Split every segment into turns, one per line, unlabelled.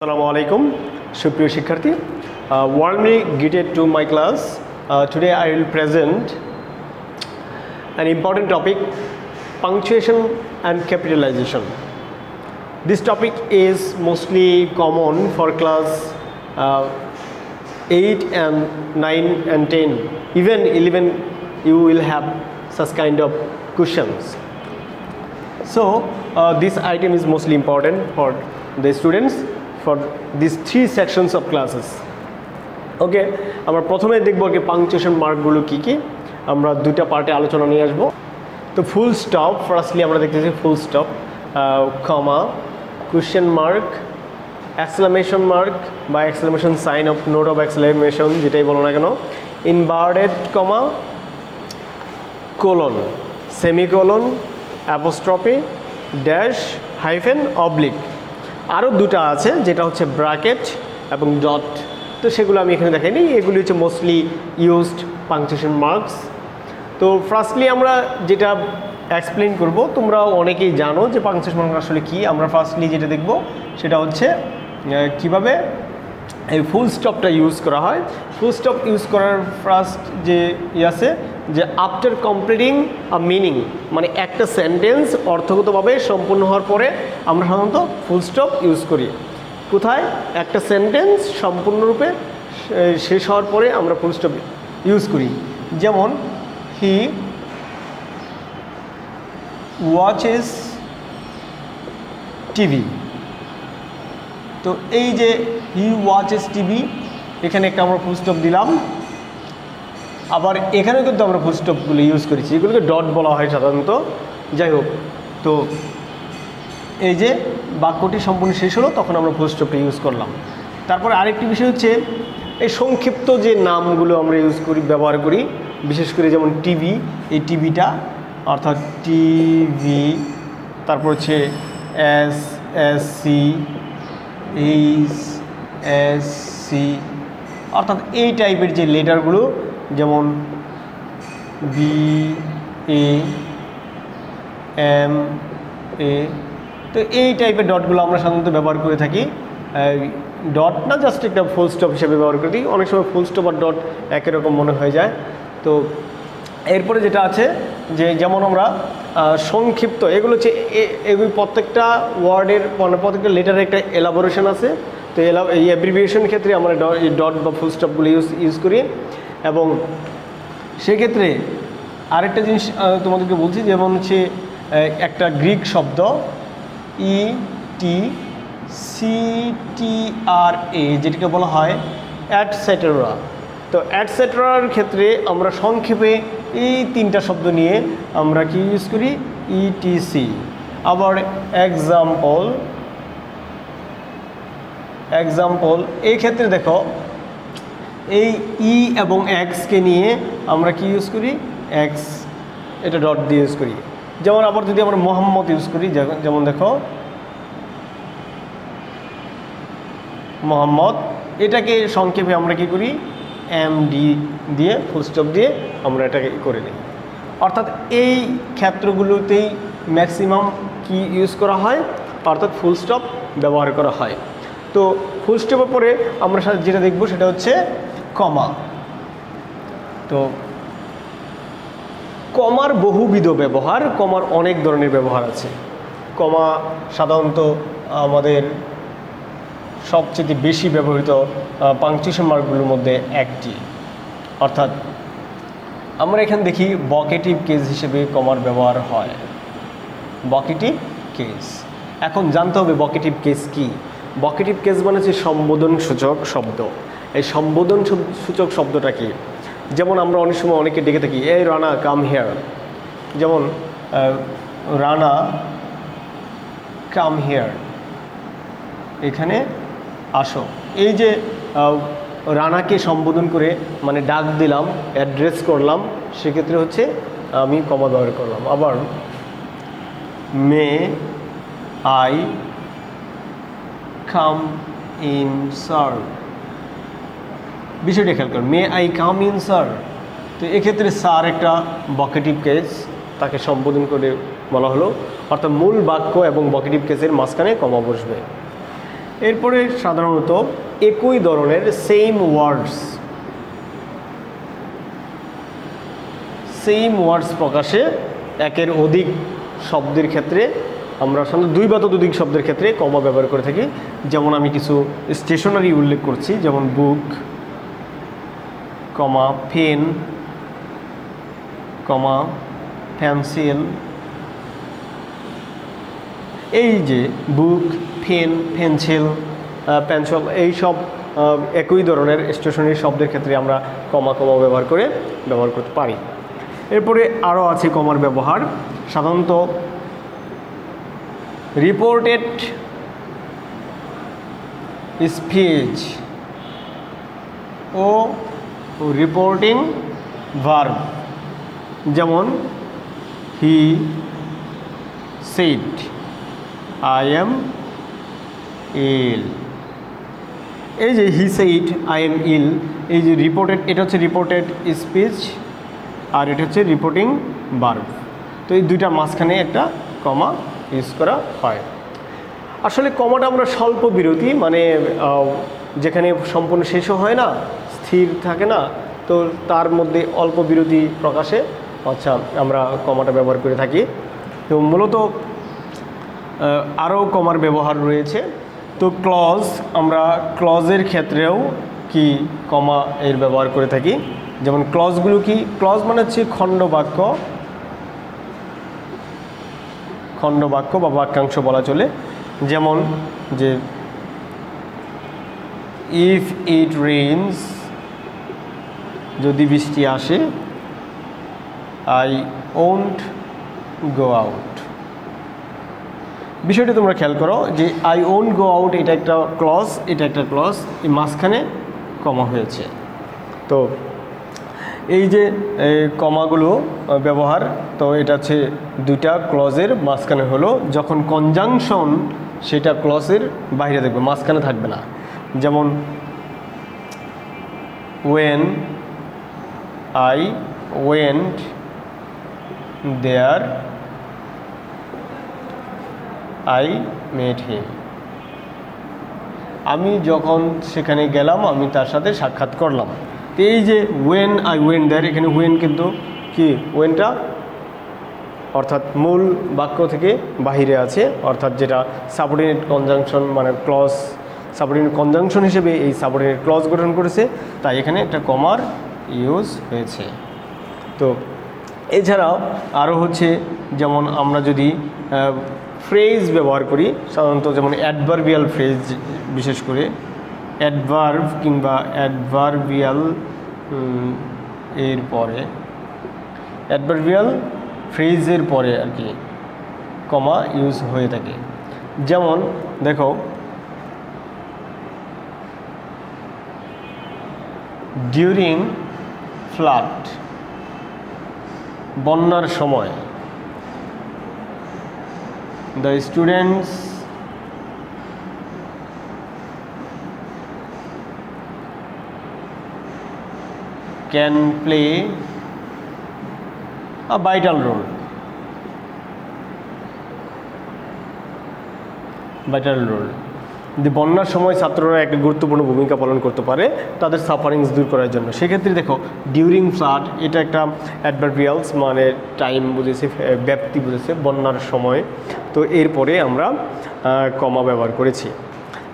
Assalamu alaikum, সুপ্রিয় শিক্ষার্থী, warmly greeted to my class. Today I will present an important topic, punctuation and capitalization. This topic is mostly common for class 8 and 9 and 10. Even 11 you will have such kind of questions. So this item is mostly important for the students for these three sections of classes. ওকে, আমরা প্রথমে দেখব যে punctuation মার্কগুলো কী কী। আমরা দুইটা পার্টে আলোচনা নিয়ে আসব। তো ফুল স্টপ, ফার্স্টলি আমরা দেখতেছি full stop, comma, question mark, exclamation mark বা exclamation sign of note of exclamation যেটাই বলো না কেন, inverted comma, colon, semicolon, apostrophe, dash, hyphen, oblique. আরও দুটো আছে যেটা হচ্ছে ব্র্যাকেট এবং ডট, তো সেগুলো আমি এখানে দেখাইনি। এগুলি হচ্ছে মোস্টলি ইউজড পাংচুয়েশন মার্কস। তো ফার্স্টলি আমরা যেটা এক্সপ্লেন করব, তোমরা অনেকেই জানো যে পাংচুয়েশন মার্ক আসলে কী। আমরা ফার্স্টলি যেটা দেখব সেটা হচ্ছে কিভাবে এই ফুল স্টপটা ইউজ করা হয়। ফুল স্টপ ইউজ করার ফার্স্ট যে আছে যে আফটার কমপ্লিটিং আ মিনিং, মানে একটা সেন্টেন্স অর্থগতভাবে সম্পূর্ণ হওয়ার পরে আমরা সাধারণত ফুল স্টপ ইউজ করি। কোথায়? একটা সেন্টেন্স সম্পূর্ণরূপে শেষ হওয়ার পরে আমরা ফুল স্টপ ইউজ করি। যেমন হি ওয়াচেস টিভি। তো এই যে হি ওয়াচেস টিভি, এখানে একটা আমরা ফুল স্টপ দিলাম। আবার এখানেও কিন্তু আমরা ফুল স্টপগুলো ইউজ করেছি, এগুলোকে ডট বলা হয় সাধারণত। যাই হোক, তো এই যে বাক্যটি সম্পূর্ণ শেষ হলো তখন আমরা ফুল স্টপটা ইউজ করলাম। তারপরে আরেকটি বিষয় হচ্ছে এই সংক্ষিপ্ত যে নামগুলো আমরা ইউজ করি, ব্যবহার করি, বিশেষ করে যেমন টিভি, এই টিভিটা অর্থাৎ টিভি, তারপর হচ্ছে S S C, H S C, অর্থাৎ এই টাইপের যে লেটারগুলো, যেমন বি এ এম এ, তো এই টাইপের ডটগুলো আমরা সাধারণত ব্যবহার করে থাকি। ডট না, জাস্ট একটা ফুল স্টপ হিসেবে ব্যবহার করে দিই। অনেক সময় ফুল স্টপ আর ডট একই রকম মনে হয়ে যায়। তো এরপরে যেটা আছে যে যেমন আমরা সংক্ষিপ্ত, এগুলো হচ্ছে এগুলি প্রত্যেকটা ওয়ার্ডের মানে প্রত্যেকটা লেটারের একটা এলাবোরেশন আছে। তো এই অ্যাব্রিভিয়েশন ক্ষেত্রে আমরা ডট বা ফুল স্টপগুলো ইউজ করি। এবং সেক্ষেত্রে আরেকটা জিনিস তোমাদেরকে বলছি, যেমন হচ্ছে একটা গ্রিক শব্দ ই টি সি টি আর এ, যেটাকে বলা হয় অ্যাটসেট্রা। তো অ্যাটসেট্রার ক্ষেত্রে আমরা সংক্ষেপে এই তিনটা শব্দ নিয়ে আমরা কি ইউজ করি, ইটিসি। আবার এক্সাম্পল, এই ক্ষেত্রে দেখো এই ই এবং এক্সকে নিয়ে আমরা কি ইউজ করি, এক্স, এটা ডট দিয়ে ইউজ করি। যেমন আবার যদি আমরা মোহাম্মদ ইউজ করি, যেমন দেখো মোহাম্মদ, এটাকে সংক্ষেপে আমরা কি করি, এম ডি দিয়ে ফুল স্টপ দিয়ে আমরা এটাকে করে নিই। অর্থাৎ এই ক্ষেত্রগুলোতেই ম্যাক্সিমাম কি ইউজ করা হয়, অর্থাৎ ফুল স্টপ ব্যবহার করা হয়। তো ফুল স্টপের পরে আমরা যেটা দেখব সেটা হচ্ছে কমা। তো কমার বহুবিধ ব্যবহার, কমার অনেক ধরনের ব্যবহার আছে। কমা সাধারণত আমাদের সবচেয়ে বেশি ব্যবহৃত পাংচুয়েশন মার্কগুলোর মধ্যে একটি। অর্থাৎ আমরা এখানে দেখি ভকেটিভ কেস হিসেবে কমার ব্যবহার হয়, ভকেটিভ কেস। এখন জানতে হবে ভকেটিভ কেস কি। ভকেটিভ কেস মানে হচ্ছে সম্বোধন সূচক শব্দ। এই সম্বোধন সূচক শব্দটা কি? যেমন আমরা অনেক সময় অনেকে ডেকে থাকি, এই রানা কাম হেয়ার। যেমন রানা কাম হেয়ার, এখানে আসো। এই যে রানাকে সম্বোধন করে মানে ডাক দিলাম, অ্যাড্রেস করলাম, সেক্ষেত্রে হচ্ছে আমি কমা ব্যবহার করলাম। আবার may I come in sir, বিষয়টা খেয়াল করুন, may I come in sir. তো এক্ষেত্রে স্যার একটা ভকেটিভ কেস, তাকে সম্বোধন করে বলা হলো, অর্থাৎ মূল বাক্য এবং ভকেটিভ কেসের মাঝখানে কমা বসবে। এরপরে সাধারণত একই ধরনের সেম ওয়ার্ডস প্রকাশে একের অধিক শব্দের ক্ষেত্রে আমরা সাধারণত দুই বা ততোধিক শব্দের ক্ষেত্রে কমা ব্যবহার করে থাকি। যেমন আমি কিছু স্টেশনারি উল্লেখ করছি, যেমন বুক, কমা পেন, কমা পেন্সিল। এই যে বুক, পেন, পেন্সিল, এইসব একই ধরনের স্টেশনারি শব্দের ক্ষেত্রে আমরা কমা ব্যবহার করতে পারি। এরপরে আরও আছে কমার ব্যবহার। সাধারণত রিপোর্টেড স্পিচ ও রিপোর্টিং ভার্ব, যেমন he said, I am ill. এই যে he said, I am ill, এই যে রিপোর্টেড, এটা হচ্ছে রিপোর্টেড স্পিচ আর এটা হচ্ছে রিপোর্টিং ভার্ব। তো এই দুইটার মাঝখানে একটা কমা ইউজ করা হয়। আসলে কমাটা আমরা স্বল্প বিরতি, মানে যেখানে সম্পূর্ণ শেষও হয় না, স্থির থাকে না, তো তার মধ্যে অল্প বিরতি প্রকাশে আমরা কমাটা ব্যবহার করে থাকি। তো মূলত আরও কমার ব্যবহার রয়েছে। তো আমরা ক্লজের ক্ষেত্রেও কি কমা এর ব্যবহার করে থাকি। যেমন ক্লজগুলো কি, ক্লজ মানে হচ্ছে খণ্ডবাক্য বা বাক্যাংশ বলা চলে। যেমন যে ইফ ইট রেইনস, যদি বৃষ্টি আসে, আই ওন্ট গো আউট। বিষয়টা তোমরা খেয়াল করো যে আই ওন্ট গো আউট এটা একটা ক্লজ, এই মাঝখানে কমা হয়েছে। তো এই যে কমাগুলো ব্যবহার, তো এটা হচ্ছে দুইটা ক্লজের মাঝখানে হলো। যখন কনজাংশন সেটা ক্লজের বাইরে থাকবে, মাঝখানে থাকবে না। যেমন when I went there, I met him. আমি যখন সেখানে গেলাম, আমি তার সাথে সাক্ষাৎ করলাম। তো এই যে ওয়েন আই ওয়েন্ট দেয়ার, এখানে ওয়েন কিন্তু কি, ওয়েনটা অর্থাৎ মূল বাক্য থেকে বাহিরে আছে, অর্থাৎ যেটা সাবঅর্ডিনেট কনজাংশন মানে ক্লজ, সাবঅর্ডিনেট কনজাংশন হিসেবে এই সাবঅর্ডিনেট ক্লজ গঠন করেছে, তাই এখানে একটা কমার ইউজ হয়েছে। তো এছাড়াও আরও হচ্ছে, যেমন আমরা যদি ফ্রেজ ব্যবহার করি সাধারণত, যেমন অ্যাডভার্বিয়াল ফ্রেজ, বিশেষ করে অ্যাডভার্ব কিংবা অ্যাডভার্বিয়াল এর পরে, অ্যাডভার্বিয়াল ফ্রেজের পরে আর কি কমা ইউজ হয়ে থাকে। যেমন দেখো ডিউরিং ফ্লাড, বন্যার সময়, the students can play a vital role. বন্যার সময় ছাত্ররা একটা গুরুত্বপূর্ণ ভূমিকা পালন করতে পারে তাদের সাফারিংস দূর করার জন্য। সেক্ষেত্রে দেখো ডিউরিং ফ্লাড এটা একটা অ্যাডভার্বিয়ালস, মানে টাইম বুঝেছে, ব্যাপ্তি বুঝেছে, বন্যার সময়। তো এরপরে আমরা কমা ব্যবহার করেছি।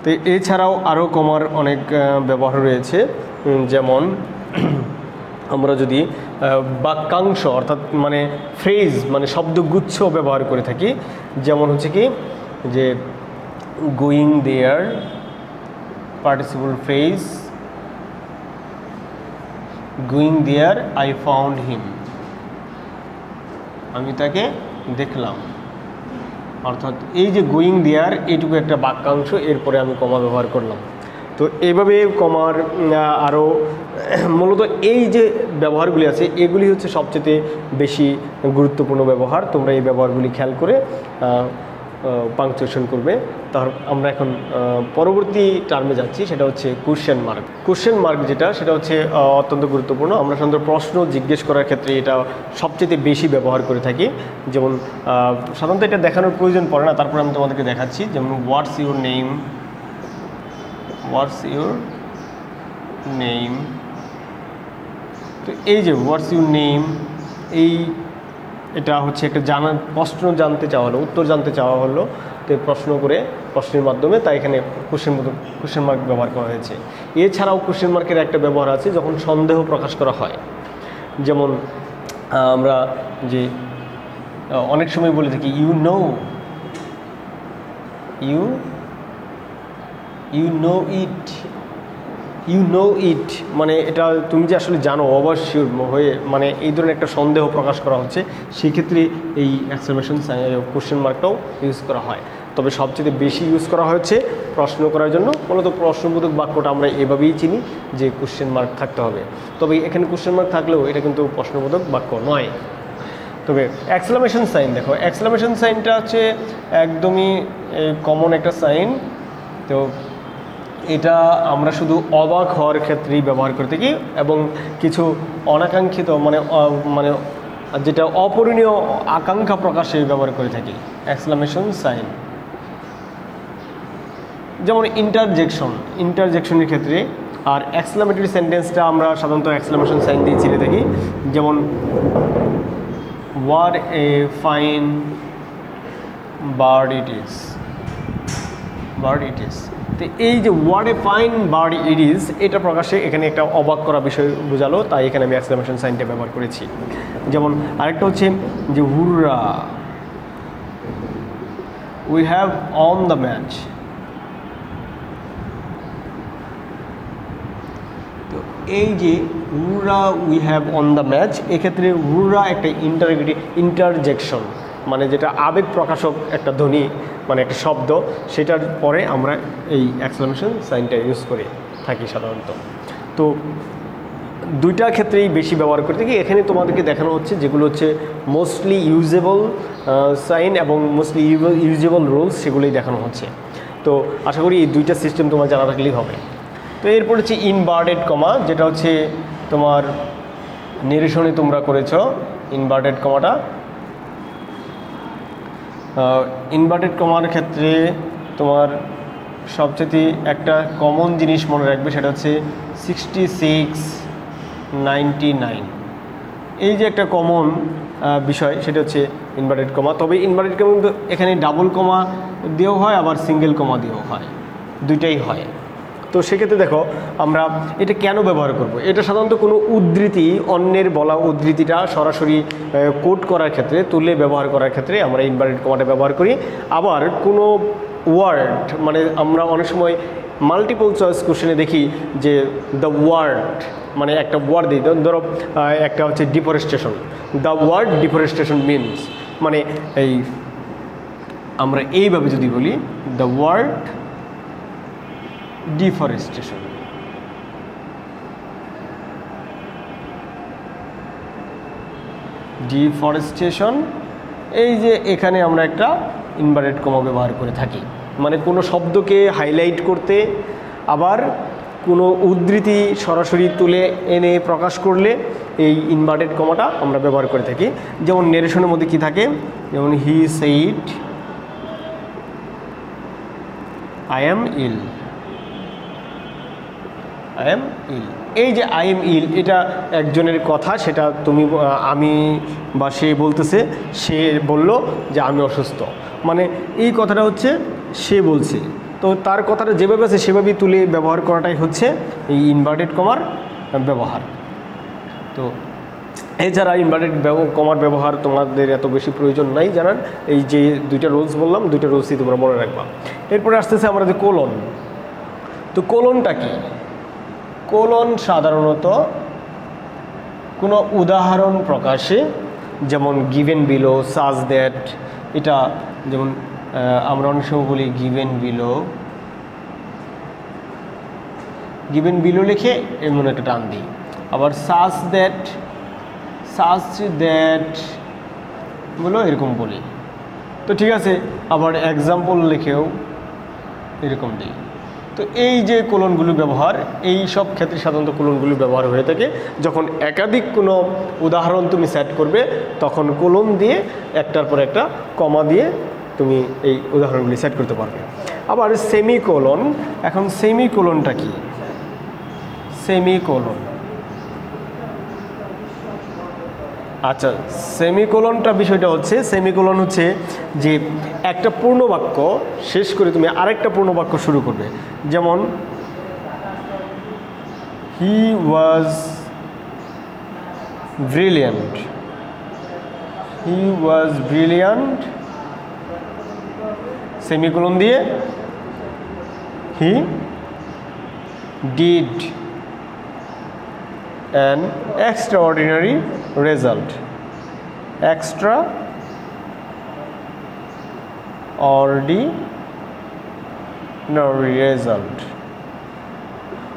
তো এছাড়াও আরও কমার অনেক ব্যবহার রয়েছে। যেমন আমরা যদি বাক্যাংশ অর্থাৎ মানে ফ্রেজ মানে শব্দগুচ্ছ ব্যবহার করে থাকি, যেমন হচ্ছে কি যে going there, participle phrase, going there I found him, আমি তাকে দেখলাম। অর্থাৎ এই যে গোয়িং দেয়ার এইটুকু একটা বাক্যাংশ, এরপরে আমি কমা ব্যবহার করলাম। তো এইভাবে কমার আরও মূলত এই যে ব্যবহারগুলি আছে এগুলি হচ্ছে সবচেয়ে বেশি গুরুত্বপূর্ণ ব্যবহার। তোমরা এই ব্যবহারগুলি খেয়াল করে পাংচুয়েশন করবে। তার আমরা এখন পরবর্তী টার্মে যাচ্ছি, সেটা হচ্ছে কোশ্চেন মার্ক। কোশ্চেন মার্ক যেটা, সেটা হচ্ছে অত্যন্ত গুরুত্বপূর্ণ। আমরা সাধারণত প্রশ্ন জিজ্ঞেস করার ক্ষেত্রে এটা সবচেয়ে বেশি ব্যবহার করে থাকি। যেমন সাধারণত এটা দেখানোর প্রয়োজন পড়ে না, তারপরে আমি তোমাদেরকে দেখাচ্ছি। যেমন what's your name, what's your name. তো এই যে হোয়াটস ইউর নেম, এটা হচ্ছে একটা প্রশ্ন জানতে চাওয়া হলো, উত্তর জানতে চাওয়া হলো। তো প্রশ্ন করে প্রশ্নের মাধ্যমে তাই এখানে কোশ্চেন মার্ক ব্যবহার করা হয়েছে। এছাড়াও কোশ্চেন মার্কের একটা ব্যবহার আছে যখন সন্দেহ প্রকাশ করা হয়। যেমন আমরা যে অনেক সময় বলে থাকি ইউ নো ইট, মানে এটা তুমি যে আসলে জানো অবশ্যই হয়ে, মানে এই ধরনের একটা সন্দেহ প্রকাশ করা হচ্ছে, সেক্ষেত্রে এই এক্সক্লেমেশন কোশ্চেন মার্কটাও ইউজ করা হয়। তবে সবচেয়ে বেশি ইউজ করা হচ্ছে প্রশ্ন করার জন্য। মূলত প্রশ্নবোধক বাক্যটা আমরা এভাবেই চিনি যে কোশ্চেন মার্ক থাকতে হবে। তবে এখানে কোশ্চেন মার্ক থাকলেও এটা কিন্তু প্রশ্নবোধক বাক্য নয়। তবে এক্সক্লেমেশন সাইন দেখো, এক্সক্লেমেশন সাইনটা হচ্ছে একদমই কমন একটা সাইন। তো এটা আমরা শুধু অবাক হওয়ার ক্ষেত্রেই ব্যবহার করে থাকি এবং কিছু অনাকাঙ্ক্ষিত মানে যেটা অপূরণীয় আকাঙ্ক্ষা প্রকাশে ব্যবহার করে থাকি এক্সক্লেমেশন সাইন। যেমন ইন্টারজেকশনের ক্ষেত্রে। আর এক্সক্লেমেটরি সেন্টেন্সটা আমরা সাধারণত এক্সক্লেমেশন সাইন দিয়ে ছেড়ে থাকি। যেমন what a fine bird it is, তো এই যে what a fine bird it is, এটা প্রকাশে এখানে একটা অবাক করা বিষয় বোঝালো, তাই এখানে আমি এক্সক্লেমেশন সাইনটা ব্যবহার করেছি। যেমন আরেকটা হচ্ছে যে হুররা, we have won the match। তো এই যে হুররা we have on the match, এক্ষেত্রে হুররা একটা ইন্টারজেকশন, মানে যেটা আবেগ প্রকাশক একটা ধ্বনি, মানে একটা শব্দ, সেটার পরে আমরা এই এক্সক্লেমেশন সাইনটা ইউজ করে থাকি সাধারণত। তো দুইটা ক্ষেত্রেই বেশি ব্যবহার করে থাকি। এখানে তোমাদেরকে দেখানো হচ্ছে যেগুলো হচ্ছে মোস্টলি ইউজেবল সাইন এবং মোস্টলি ইউজেবল রুলস, সেগুলোই দেখানো হচ্ছে। তো আশা করি এই দুইটা সিস্টেম তোমার জানা থাকলেই হবে। তো এরপর হচ্ছে ইনভার্টেড কমা, যেটা হচ্ছে তোমার নিরসনে তোমরা করেছ ইনভার্টেড কমাটা। ইনভার্টেড কমার ক্ষেত্রে তোমার সবচেয়ে একটা কমন জিনিস মনে রাখবে, সেটা হচ্ছে 6699। এই যে একটা কমন বিষয়, সেটা হচ্ছে ইনভার্টেড কমা। তবে ইনভার্টেড কমা কিন্তু এখানে ডাবল কমা দিয়েও হয়, আবার সিঙ্গেল কমা দিয়েও হয়, দুইটাই হয়। তো সেক্ষেত্রে দেখো আমরা এটা কেন ব্যবহার করব। এটা সাধারণত কোনো উদ্ধৃতি, অন্যের বলা উদ্ধৃতিটা সরাসরি কোট করার ক্ষেত্রে, তুলে ব্যবহার করার ক্ষেত্রে আমরা ইনভার্টেড কমাটা ব্যবহার করি। আবার কোনো ওয়ার্ড, মানে আমরা অনেক সময় মাল্টিপল চয়েস কোশ্চেনে দেখি যে দ্য ওয়ার্ড, মানে একটা ওয়ার্ড দিই, ধরো একটা হচ্ছে deforestation, the word deforestation means, মানে এই আমরা এইভাবে যদি বলি দ্য ওয়ার্ড ডিফরেস্টেশন, এই যে এখানে আমরা একটা ইনভার্টেড কমা ব্যবহার করে থাকি, মানে কোনো শব্দকে হাইলাইট করতে, আবার কোনো উদ্ধৃতি সরাসরি তুলে এনে প্রকাশ করলে এই ইনভার্টেড কমাটা আমরা ব্যবহার করে থাকি। যেমন নেরেশনের মধ্যে কি থাকে, যেমন he said I am ill, এই যে আই এম ইল, এটা একজনের কথা, সেটা তুমি আমি বা সে বলতেছে, সে বলল যে আমি অসুস্থ, মানে এই কথাটা হচ্ছে সে বলছে, তো তার কথাটা যেভাবে আছে সেভাবেই তুলে ব্যবহার করাটাই হচ্ছে এই ইনভার্টেড কমার ব্যবহার। তো এছাড়া ইনভার্টেড কমার ব্যবহার তোমাদের এত বেশি প্রয়োজন নাই জানার, এই যে দুইটা রুলস বললাম, দুইটা রুলসই তোমরা মনে রাখবা। এরপরে আসতেছে আমাদের কোলন। তো কোলনটা কি? কোলন সাধারণত কোনো উদাহরণ প্রকাশে, যেমন গিভেন বিলো, সাজ দ্যাট, এটা যেমন আমরা অনেক সময় বলি গিভেন বিলো লিখে এমন একটা টান দিই, আবার সাজ দ্যাট বলো এরকম বলি। তো ঠিক আছে, আবার এক্সাম্পল লিখেও এরকম দিই। তো এই যে কোলনগুলো ব্যবহার, এই সব ক্ষেত্রে সাধারণত কোলনগুলো ব্যবহার হয়ে থাকে। যখন একাধিক কোনো উদাহরণ তুমি সেট করবে, তখন কোলন দিয়ে একটার পর একটা কমা দিয়ে তুমি এই উদাহরণগুলি সেট করতে পারবে। আবার সেমিকোলন, এখন সেমিকোলনটা কি? সেমিকোলন, আচ্ছা সেমিকোলনটা বিষয়টা হচ্ছে, সেমিকোলন হচ্ছে যে একটা পূর্ণ বাক্য শেষ করে তুমি আরেকটা পূর্ণ বাক্য শুরু করবে। যেমন he was brilliant, he was brilliant, semicolon দিয়ে he did an extraordinary result, extraordinary result।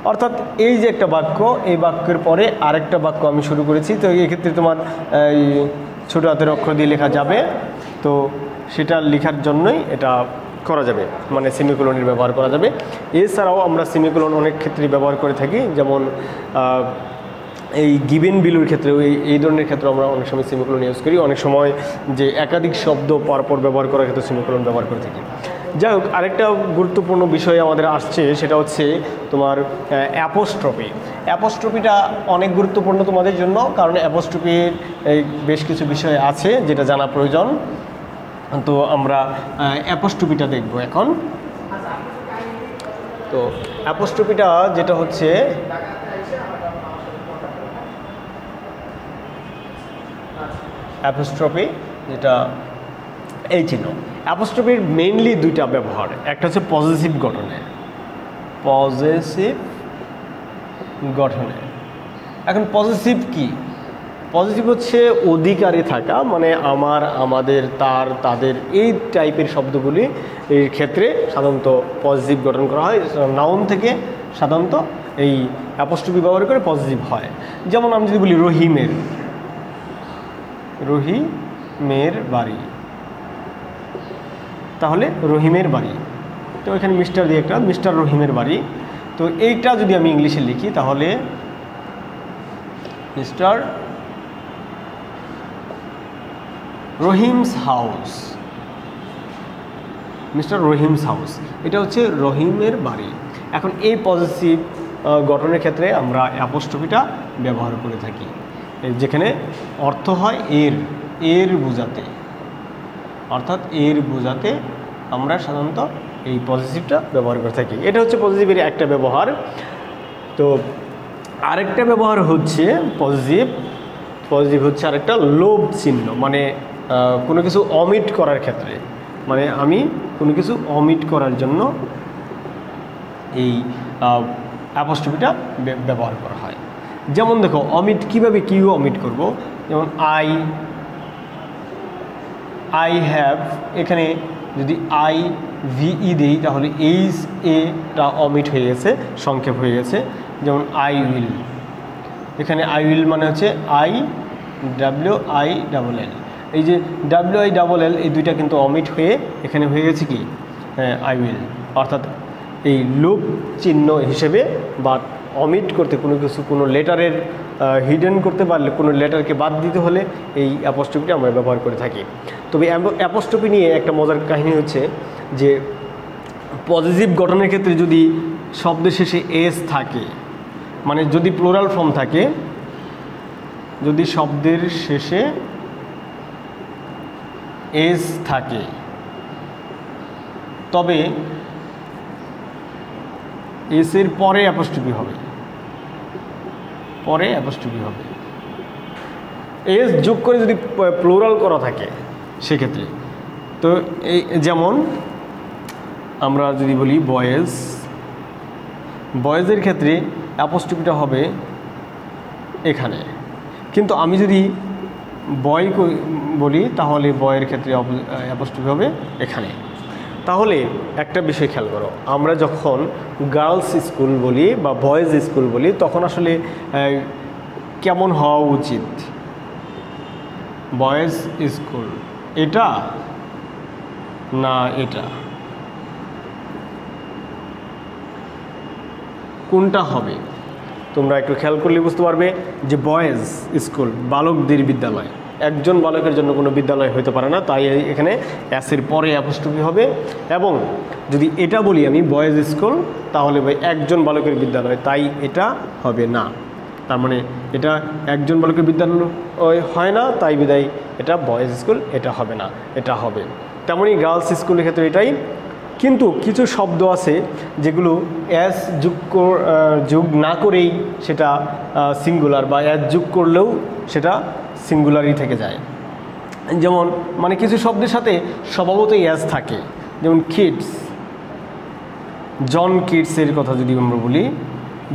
অর্থাৎ এই যে একটা বাক্য, এই বাক্যের পরে আরেকটা বাক্য আমি শুরু করেছি, তো এক্ষেত্রে তোমার এই ছোটো হাতের অক্ষর দিয়ে লেখা যাবে, তো সেটা লেখার জন্যই এটা করা যাবে, মানে সেমিকোলনের ব্যবহার করা যাবে। এছাড়াও আমরা সেমিকোলন অনেক ক্ষেত্রে ব্যবহার করে থাকি, যেমন এই গিভেন বিলুর ক্ষেত্রে, এই ধরনের ক্ষেত্রে আমরা অনেক সময় সেমিকোলন ইউজ করি। অনেক সময় যে একাধিক শব্দ পরপর ব্যবহার করার ক্ষেত্রে সেমিকোলন ব্যবহার করে থাকি। যাই হোক, আরেকটা গুরুত্বপূর্ণ বিষয় আমাদের আসছে, সেটা হচ্ছে তোমার অ্যাপোস্ট্রফি। অ্যাপোস্ট্রফিটা অনেক গুরুত্বপূর্ণ তোমাদের জন্য, কারণ অ্যাপোস্ট্রফির বেশ কিছু বিষয় আছে যেটা জানা প্রয়োজন। তো আমরা অ্যাপোস্ট্রফিটা দেখব এখন। তো অ্যাপোস্ট্রফিটা যেটা হচ্ছে, অ্যাপোস্ট্রফি যেটা এই চিহ্ন, অ্যাপোস্ট্রফির মেইনলি দুইটা ব্যবহার, একটা হচ্ছে পজেসিভ গঠনে, পজেসিভ গঠনে। এখন পজেসিভ কি? পজেসিভ হচ্ছে অধিকারে থাকা, মানে আমার, আমাদের, তার, তাদের, এই টাইপের শব্দগুলি এর ক্ষেত্রে সাধারণত পজেসিভ গঠন করা হয়। নাউন থেকে সাধারণত এই অ্যাপোস্ট্রফি ব্যবহার করে পজেসিভ হয়। যেমন আমি যদি বলি রহিমের, রহিমের বাড়ি, তাহলে রহিমের বাড়ি, তো এখানে মিস্টার দিয়ে একটা, মিস্টার রহিমের বাড়ি। তো এইটা যদি আমি ইংলিশে লিখি তাহলে mister Rahim's house, mister Rahim's house, এটা হচ্ছে রহিমের বাড়ি। এখন এই পজেসিভ গঠনের ক্ষেত্রে আমরা অ্যাপোস্ট্রফিটা ব্যবহার করে থাকি, যেখানে অর্থ হয় এর, এর বোঝাতে, অর্থাৎ এর বোঝাতে আমরা সাধারণত এই পজিটিভটা ব্যবহার করে থাকি। এটা হচ্ছে পজিটিভের একটা ব্যবহার। তো আরেকটা ব্যবহার হচ্ছে পজিটিভ, পজিটিভ হচ্ছে আরেকটা লোভ চিহ্ন, মানে কোনো কিছু অমিট করার ক্ষেত্রে, মানে আমি কোনো কিছু অমিট করার জন্য এই অ্যাপোস্ট্রফিটা ব্যবহার করা হয়। যেমন দেখো, অমিট কীভাবে কী অমিট করব, যেমন আই হ্যাভ, এখানে যদি আই ভিই দিই তাহলে এইচ এটা অমিট হয়ে গেছে, সংক্ষেপ হয়ে গেছে। যেমন আই উইল, এখানে আই উইল মানে হচ্ছে IWILL, এই যে WILL এই দুইটা কিন্তু অমিট হয়ে এখানে হয়ে গেছে কি আই উইল। অর্থাৎ এই লোভ চিহ্ন হিসেবে বা অমিট করতে, কোনো কিছু, কোনো লেটারের হিডেন করতে পারলে, কোনো লেটারকে বাদ দিতে হলে এই অ্যাপোস্ট্রফিটা আমরা ব্যবহার করে থাকি। তবে অ্যাপোস্ট্রফি নিয়ে একটা মজার কাহিনী হচ্ছে যে পজিটিভ গঠনের ক্ষেত্রে যদি শব্দের শেষে এস থাকে, মানে যদি প্লুরাল ফর্ম থাকে, যদি শব্দের শেষে এস থাকে, তবে এসের পরে অ্যাপোস্ট্রফি হবে, পরে অ্যাপোস্ট্রফি হবে। এস যোগ করে যদি প্লুরাল করা থাকে সেক্ষেত্রে, তো এই যেমন আমরা যদি বলি বয়েজ, বয়েজের ক্ষেত্রে অ্যাপোস্ট্রফিটা হবে এখানে, কিন্তু আমি যদি বয় বলি তাহলে বয়ের ক্ষেত্রে অ্যাপোস্ট্রফি হবে এখানে। তাহলে একটা বিষয় খেয়াল করো, আমরা যখন গার্লস স্কুল বলি বা বয়েজ স্কুল বলি তখন আসলে কেমন হওয়া উচিত? বয়েজ স্কুল এটা না এটা, কোনটা হবে? তোমরা একটু খেয়াল করলে বুঝতে পারবে যে বয়েজ স্কুল বালকদের বিদ্যালয়, একজন বালকের জন্য কোনো বিদ্যালয় হতে পারে না, তাই এখানে এসের পরে অ্যাপোস্ট্রফি হবে। এবং যদি এটা বলি আমি বয়েজ স্কুল, তাহলে ভাই একজন বালকের বিদ্যালয়, তাই এটা হবে না। তার মানে এটা একজন বালকের বিদ্যালয় হয় না, তাই বিদায় এটা বয়েজ স্কুল, এটা হবে না, এটা হবে। তেমনই গার্লস স্কুলের ক্ষেত্রে এটাই। কিন্তু কিছু শব্দ আছে যেগুলো অ্যাস যোগ না করেই সেটা সিঙ্গুলার, বা অ্যাস যোগ করলেও সেটা সিঙ্গুলারই থেকে যায়। যেমন মানে কিছু শব্দের সাথে স্বভাবতই অ্যাস থাকে, যেমন কিডস, জন কিডসের কথা যদি আমরা বলি,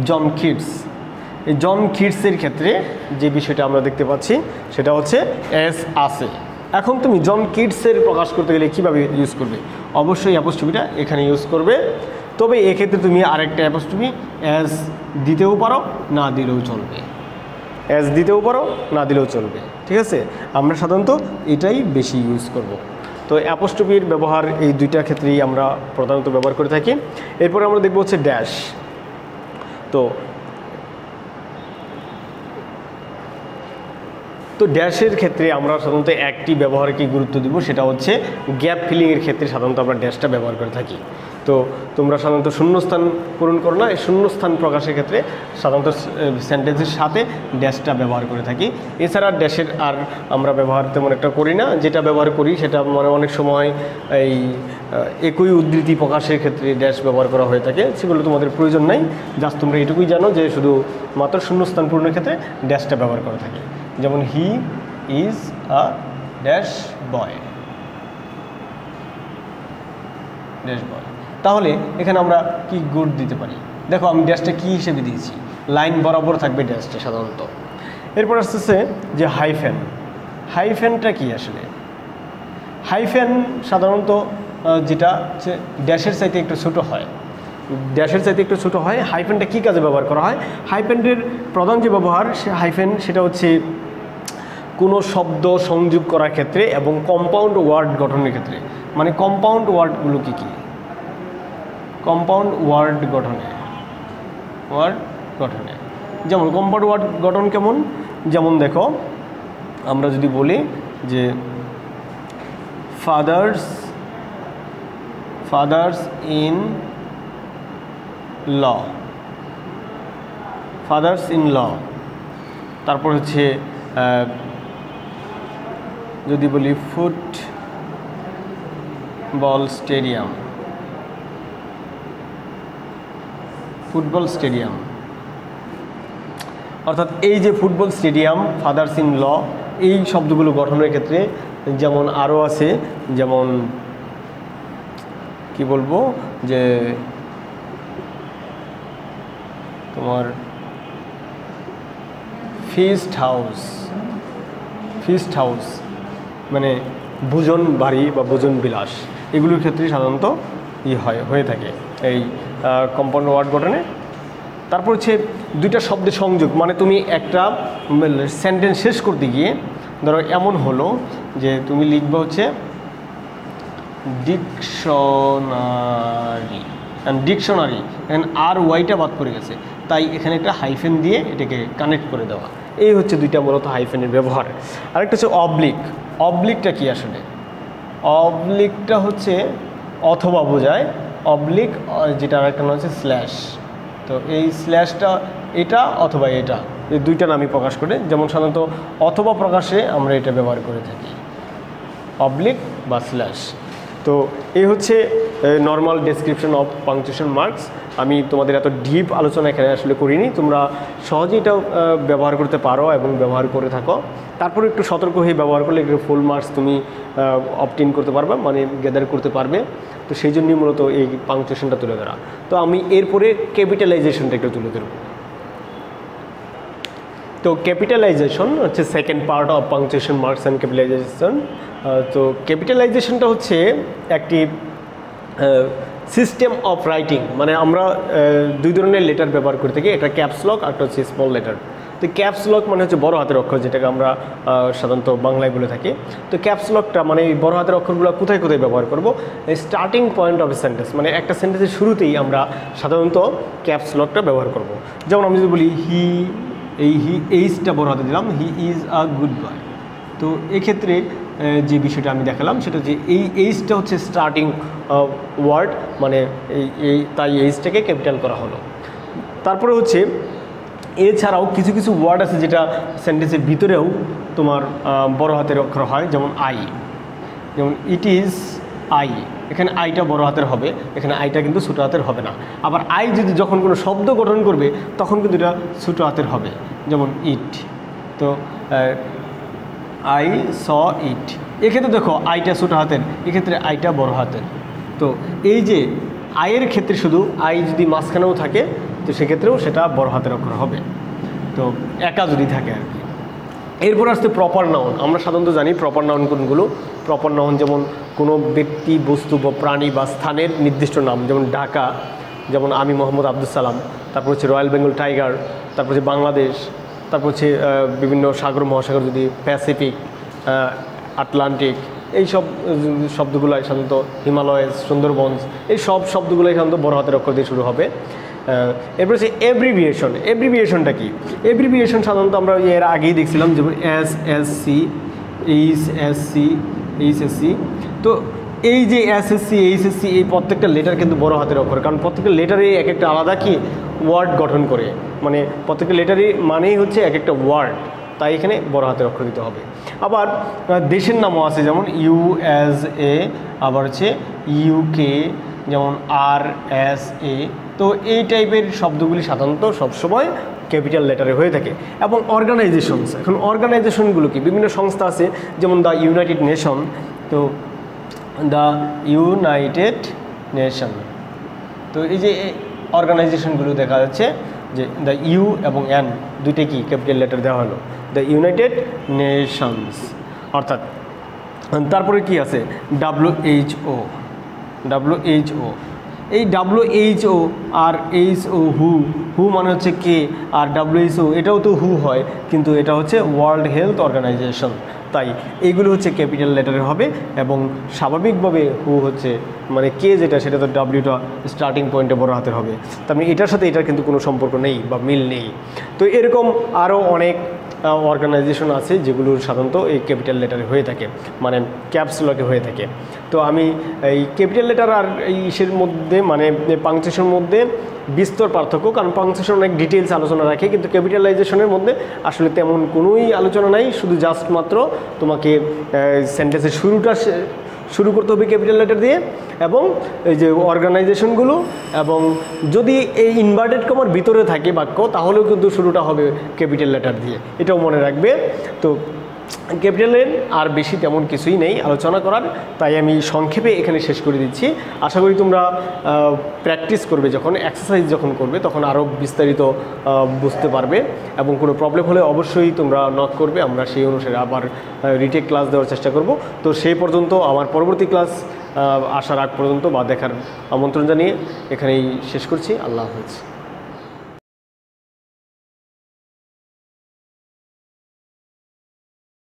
জন কিডস, এই জন কিডসের ক্ষেত্রে যে বিষয়টা আমরা দেখতে পাচ্ছি সেটা হচ্ছে অ্যাস আছে। এখন তুমি জন কিডসের প্রকাশ করতে গেলে কীভাবে ইউজ করবে? অবশ্যই অ্যাপোস্ট্রফিটা এখানে ইউজ করবে। তবে এক্ষেত্রে তুমি আরেকটা অ্যাপোস্ট্রফি অ্যাস দিতেও পারো, না দিলেও চলবে। অ্যাস দিতেও পারো, না দিলেও চলবে, ঠিক আছে? আমরা সাধারণত এটাই বেশি ইউজ করব। তো অ্যাপোস্ট্রফির ব্যবহার এই দুইটা ক্ষেত্রেই আমরা প্রধানত ব্যবহার করে থাকি। এরপরে আমরা দেখব হচ্ছে ড্যাশ। তো ড্যাশের ক্ষেত্রে আমরা সাধারণত একটি ব্যবহারকে গুরুত্ব দিব, সেটা হচ্ছে গ্যাপ ফিলিংয়ের ক্ষেত্রে সাধারণত আমরা ড্যাশটা ব্যবহার করে থাকি। তো তোমরা সাধারণত শূন্যস্থান পূরণ করো না, এই শূন্যস্থান প্রকাশের ক্ষেত্রে সাধারণত সেন্টেন্সের সাথে ড্যাশটা ব্যবহার করে থাকি। এছাড়া ড্যাশের আর আমরা ব্যবহার তেমন একটা করি না। যেটা ব্যবহার করি সেটা মানে অনেক সময় এই একই উদ্ধৃতি প্রকাশের ক্ষেত্রে ড্যাশ ব্যবহার করা হয়ে থাকে, সেগুলো তোমাদের প্রয়োজন নাই। জাস্ট তোমরা এটুকুই জানো যে শুধু মাত্র শূন্যস্থান পূরণের ক্ষেত্রে ড্যাশটা ব্যবহার করা থাকে। যেমন he is a dash boy, dash boy. তাহলে এখানে আমরা কি গুড দিতে পারি? দেখো আমি ড্যাশটা কী হিসেবে দিয়েছি, লাইন বরাবর থাকবে ড্যাশটা সাধারণত। এরপর আসতেছে যে হাইফেন। হাইফেনটা কি আসলে? হাইফেন সাধারণত যেটা হচ্ছে ড্যাশের চাইতে একটু ছোটো হয়, ড্যাশের চাইতে একটু ছোটো হয়। হাইফেনটা কী কাজে ব্যবহার করা হয়? হাইফেনের প্রধান যে ব্যবহার সে হাইফেন, সেটা হচ্ছে কোনো শব্দ সংযোগ করার ক্ষেত্রে এবং কম্পাউন্ড ওয়ার্ড গঠনের ক্ষেত্রে। মানে কম্পাউন্ড ওয়ার্ডগুলো কী কী? কম্পাউন্ড ওয়ার্ড গঠনে, যেমন কম্পাউন্ড ওয়ার্ড গঠন কেমন? যেমন দেখো আমরা যদি বলি যে fathers in law, fathers in law. তারপর হচ্ছে যদি বলি ফুটবল স্টেডিয়াম, অর্থাৎ এই যে football stadium, fathers in law, এই শব্দগুলো গঠনের ক্ষেত্রে যেমন আরও আছে, যেমন কি বলবো যে তোমার ফিস্ট হাউস মানে ভোজন বাড়ি বা ভোজন বিলাস, এগুলোর ক্ষেত্রে সাধারণত হয়ে থাকে এই কম্পাউন্ড ওয়ার্ড গঠনে। তারপর হচ্ছে দুইটা শব্দের সংযোগ, মানে তুমি একটা সেন্টেন্স শেষ করতে গিয়ে ধরো এমন হলো যে তুমি লিখবে হচ্ছে ডিকশনারি, এখানে আর ওয়াইটা বাদ পড়ে গেছে, তাই এখানে একটা হাইফেন দিয়ে এটাকে কানেক্ট করে দেওয়া। এই হচ্ছে দুইটা মূলত হাইফেনের ব্যবহার। আরেকটা হচ্ছে অবলিক। অবলিকটা কি আসলে? অবলিকটা হচ্ছে অথবা বোঝায়, অবলিক যেটা আরেকটা নাম হচ্ছে স্ল্যাশ। তো এই স্ল্যাশটা এটা অথবা এটা, এই দুইটা নামই প্রকাশ করে। যেমন সাধারণত অথবা প্রকাশে আমরা এটা ব্যবহার করে থাকি, অবলিক বা স্ল্যাশ। তো এই হচ্ছে normal description of punctuation marks. আমি তোমাদের এত ডিপ আলোচনা এখানে আসলে করিনি, তোমরা সহজেই এটাও ব্যবহার করতে পারো এবং ব্যবহার করে থাকো। তারপরে একটু সতর্ক হয়ে ব্যবহার করলে একটু ফুল মার্কস তুমি অবটেইন করতে পারবে, মানে গ্যাদার করতে পারবে। তো সেই জন্যই মূলত এই পাংচুয়েশনটা তুলে ধরা। তো আমি এরপরে ক্যাপিটালাইজেশনটা একটু তুলে ধরব। তো ক্যাপিটালাইজেশন হচ্ছে second part of punctuation marks and capitalization. তো ক্যাপিটালাইজেশনটা হচ্ছে একটি সিস্টেম অফ রাইটিং, মানে আমরা দুই ধরনের লেটার ব্যবহার করে থাকি, একটা ক্যাপস লক আর একটা হচ্ছে স্মল লেটার। তো ক্যাপস লক মানে হচ্ছে বড় হাতের অক্ষর, যেটাকে আমরা সাধারণত বাংলায় বলে থাকি। তো ক্যাপস লকটা মানে এই বড় হাতের অক্ষরগুলো কোথায় কোথায় ব্যবহার করব? Starting point of a sentence, মানে একটা সেন্টেন্সের শুরুতেই আমরা সাধারণত ক্যাপস লকটা ব্যবহার করব। যেমন আমি যদি বলি এইচটা বড় হাতে দিলাম, হি ইজ আ গুড বয়, তো এক্ষেত্রে যে বিষয়টা আমি দেখালাম সেটা যে এই এইচটা হচ্ছে স্টার্টিং ওয়ার্ড, মানে তাই এইচটাকে ক্যাপিটাল করা হলো। তারপরে হচ্ছে এছাড়াও কিছু কিছু ওয়ার্ড আছে যেটা সেন্টেন্সের ভিতরেও তোমার বড় হাতের অক্ষর হয়, যেমন আই, যেমন ইট ইজ আই, এখানে আইটা বড় হাতের হবে, এখানে আইটা কিন্তু ছোটো হাতের হবে না। আবার আই যদি যখন কোনো শব্দ গঠন করবে তখন কিন্তু এটা ছোটো হাতের হবে, যেমন ইট। তো আই স ইট, এক্ষেত্রে দেখো আইটা ছোটো হাতের, এক্ষেত্রে আইটা বড় হাতের। তো এই যে আয়ের ক্ষেত্রে শুধু আই যদি মাঝখানেও থাকে তো সেক্ষেত্রেও সেটা বড় হাতের অক্ষর হবে, তো একা যদি থাকে আর কি। এরপর আসছে প্রপার নাউন। আমরা সাধারণত জানি প্রপার নাউন কোনগুলো। প্রপার নাউন যেমন কোনো ব্যক্তি, বস্তু বা প্রাণী বা স্থানের নির্দিষ্ট নাম, যেমন ঢাকা, যেমন আমি মোহাম্মদ আব্দুল সালাম, তারপর হচ্ছে রয়্যাল বেঙ্গল টাইগার, তারপর হচ্ছে বাংলাদেশ, তারপর হচ্ছে বিভিন্ন সাগর মহাসাগর, যদি প্যাসিফিক, আটলান্টিক, এই সব শব্দগুলোই সাধারণত হিমালয়েস, সুন্দরবনস, এই সব শব্দগুলোই সাধারণত বড় হাতের অক্ষর দিয়ে শুরু হবে। এরপর হচ্ছে এব্রিভিয়েশন। এব্রিভিয়েশনটা কি? এব্রিভিয়েশন সাধারণত আমরা এর আগেই দেখছিলাম, যেমন SSC, HSC, HSC। তো এই যে SSC, HSC, এই প্রত্যেকটা লেটার কিন্তু বড় হাতের অক্ষর, কারণ প্রত্যেকটা লেটারে এক একটা আলাদা কি ওয়ার্ড গঠন করে, মানে প্রত্যেকটা লেটারই মানেই হচ্ছে এক একটা ওয়ার্ড, তাই এখানে বড় হাতের অক্ষর দিতে হবে। আবার দেশের নামও আছে, যেমন USA, আবার হচ্ছে UK, যেমন RSA। তো এই টাইপের শব্দগুলি সাধারণত সবসময় ক্যাপিটাল লেটারে হয়ে থাকে। এবং অর্গানাইজেশনস, এখন অর্গানাইজেশনগুলো কি, বিভিন্ন সংস্থা আছে, যেমন দ্য ইউনাইটেড নেশন। তো দ্য ইউনাইটেড নেশন, তো এই যে অর্গানাইজেশনগুলো দেখা যাচ্ছে যে দ্য ইউ এবং এন দুইটাই কি ক্যাপিটাল লেটার দেওয়া হলো, দ্য ইউনাইটেড নেশনস অর্থাৎ। তারপরে কি আছে WHO, WHO। এই WHO আর HO, হু মানে হচ্ছে কে, আর WHO এটাও তো হু হয়, কিন্তু এটা হচ্ছে ওয়ার্ল্ড হেলথ অর্গানাইজেশন, তাই এইগুলো হচ্ছে ক্যাপিটাল লেটারে হবে। এবং স্বাভাবিকভাবে হু হচ্ছে মানে কে যেটা, সেটা তো ডাব্লিউটা স্টার্টিং পয়েন্টে বড় হাতের হবে, তার মানে এটার সাথে এটার কিন্তু কোনো সম্পর্ক নেই বা মিল নেই। তো এরকম আরও অনেক অর্গানাইজেশন আছে যেগুলো সাধারণত এই ক্যাপিটাল লেটারে হয়ে থাকে, মানে ক্যাপসুলকে হয়ে থাকে। তো আমি এই ক্যাপিটাল লেটার আর এই ইসের মধ্যে, মানে পাংচুয়েশনের মধ্যে বিস্তর পার্থক্য, কারণ পাংচুয়েশন অনেক ডিটেলস আলোচনা রাখে, কিন্তু ক্যাপিটালাইজেশনের মধ্যে আসলে তেমন কোনোই আলোচনা নাই, শুধু জাস্ট মাত্র তোমাকে সেন্টেন্সের শুরুটা শুরু করতে হবে ক্যাপিটাল লেটার দিয়ে, এবং এই যে অর্গানাইজেশনগুলো, এবং যদি এই ইনভার্টেড কমার ভিতরে থাকে বাক্য তাহলেও কিন্তু শুরুটা হবে ক্যাপিটাল লেটার দিয়ে, এটাও মনে রাখবে। তো ক্যাপিটালের আর বেশি তেমন কিছুই নেই আলোচনা করার, তাই আমি সংক্ষেপে এখানে শেষ করে দিচ্ছি। আশা করি তোমরা প্র্যাকটিস করবে, যখন এক্সারসাইজ যখন করবে তখন আরও বিস্তারিত বুঝতে পারবে, এবং কোনো প্রবলেম হলে অবশ্যই তোমরা নক করবে, আমরা সেই অনুসারে আবার রিটেক ক্লাস দেওয়ার চেষ্টা করব। তো সেই পর্যন্ত, আমার পরবর্তী ক্লাস আসার আগ পর্যন্ত বা দেখার আমন্ত্রণ জানিয়ে এখানেই শেষ করছি। আল্লাহ হাফেজ।